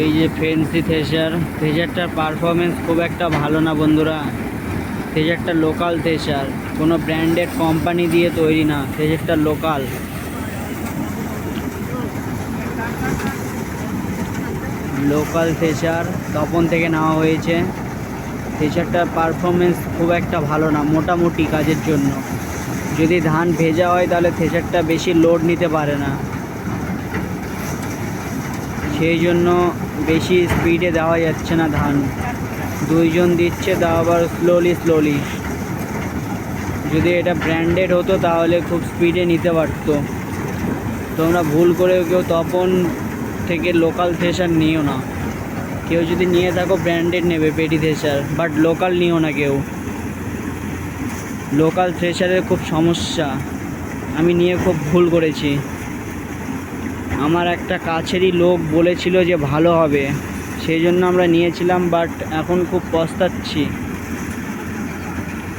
এই যে fancy থ্রেশারটার performance খুব একটা ভালো না বন্ধুরা। থ্রেশারটা লোকাল থ্রেশার, কোনো ব্র্যান্ডেড কোম্পানি দিয়ে তৈরি না, থ্রেশারটা লোকাল। লোকাল থ্রেশার তপন থেকে নেওয়া হয়েছে। থ্রেশারটার পারফরমেন্স খুব একটা ভালো না, মোটামুটি কাজের জন্য। যদি ধান ভেজা হয় তাহলে থ্রেশারটা বেশি লোড নিতে পারে না, সেই জন্য বেশি স্পিডে দেওয়া যাচ্ছে না ধান। দুইজন দিচ্ছে, তাও আবার স্লোলি। যদি এটা ব্র্যান্ডেড হতো তাহলে খুব স্পিডে নিতে পারতো। তোমরা ভুল করেও কেউ তপন থেকে লোকাল থ্রেশার নিও না। কেউ যদি নিয়ে থাকো ব্র্যান্ডেড নেবে, পেটি থ্রেশার, বাট লোকাল নিও না কেউ। লোকাল থ্রেশারের খুব সমস্যা, আমি নিয়ে খুব ভুল করেছি। আমার একটা কাছেরই লোক বলেছিল যে ভালো হবে, সেই জন্য আমরা নিয়েছিলাম, বাট এখন খুব পস্তাচ্ছি।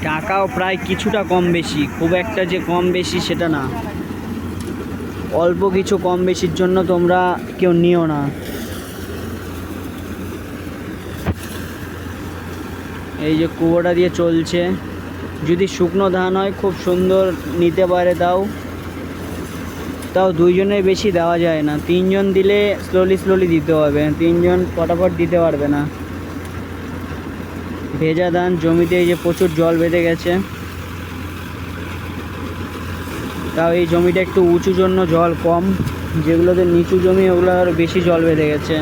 টাকাও প্রায় কিছুটা কম বেশি, খুব একটা যে কম বেশি সেটা না, অল্প কিছু কম বেশির জন্য তোমরা কেউ নিও না। এই যে কুয়োটা দিয়ে চলছে, যদি শুকনো ধান হয় খুব সুন্দর নিতে পারে, তাও দুইজনের বেশি দেওয়া যায় না। তিনজন দিলে স্লোলি দিতে হবে, তিনজন ফটাফট দিতে পারবে না। ভেজা ধান জমিতে এই যে প্রচুর জল বেঁধে গেছে, তাও এই জমিটা একটু উঁচু জন্য জল কম, যেগুলোতে নিচু জমি ওগুলো আরও বেশি জল বেঁধে গেছে।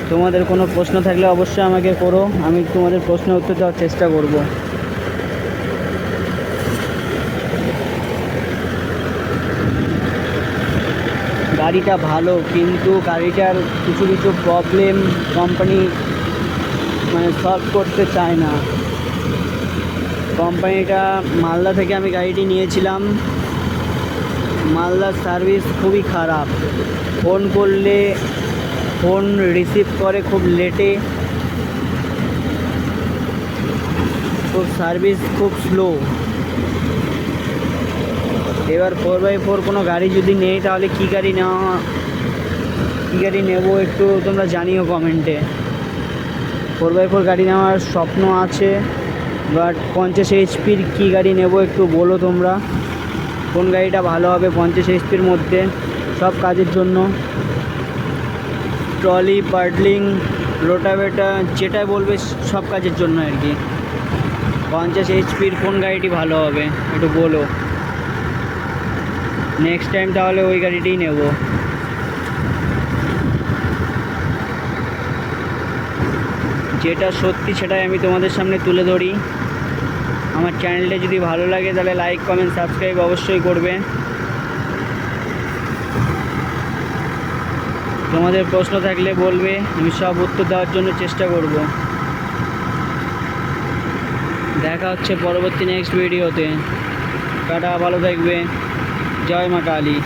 তোমাদের কোনো প্রশ্ন থাকলে অবশ্যই আমাকে করো, আমি তোমাদের প্রশ্নের উত্তর দেওয়ার চেষ্টা করব। গাড়িটা ভালো, কিন্তু গাড়িটার কিছু প্রবলেম কোম্পানি সলভ করতে চায় না। কোম্পানিটা মালদা থেকে আমি গাড়িটি নিয়েছিলাম, মালদার সার্ভিস খুবই খারাপ। ফোন করলে ফোন রিসিভ করে খুব লেটে, খুব সার্ভিস খুব স্লো। এবার 4x4 কোনো গাড়ি যদি নেই তাহলে কী গাড়ি নেব একটু তোমরা জানিও কমেন্টে। 4x4 গাড়ি নেওয়ার স্বপ্ন আছে, বাট 50 এইচপির কী গাড়ি নেব একটু বলো তোমরা, কোন গাড়িটা ভালো হবে 50 এইচপির মধ্যে সব কাজের জন্য। ট্রলি, পাডলিং, রোটাভেটার, যেটা বলবে সব কাজের জন্য আর কি। 50 এইচপির কোন গাড়িটি ভালো হবে একটু বলো, নেক্সট টাইম তাহলে ওই গাড়িটিই নেব। যেটা সত্যি সেটাই আমি তোমাদের সামনে তুলে ধরি। আমার চ্যানেলটা যদি ভালো লাগে তাহলে লাইক, কমেন্ট, সাবস্ক্রাইব অবশ্যই করবে। তোমাদের প্রশ্ন থাকলে বলবে, আমি সব উত্তর দেওয়ার জন্য চেষ্টা করব। দেখা হচ্ছে পরবর্তী নেক্সট ভিডিওতে। টাটা, ভালো থাকবে। জয় মা কালী।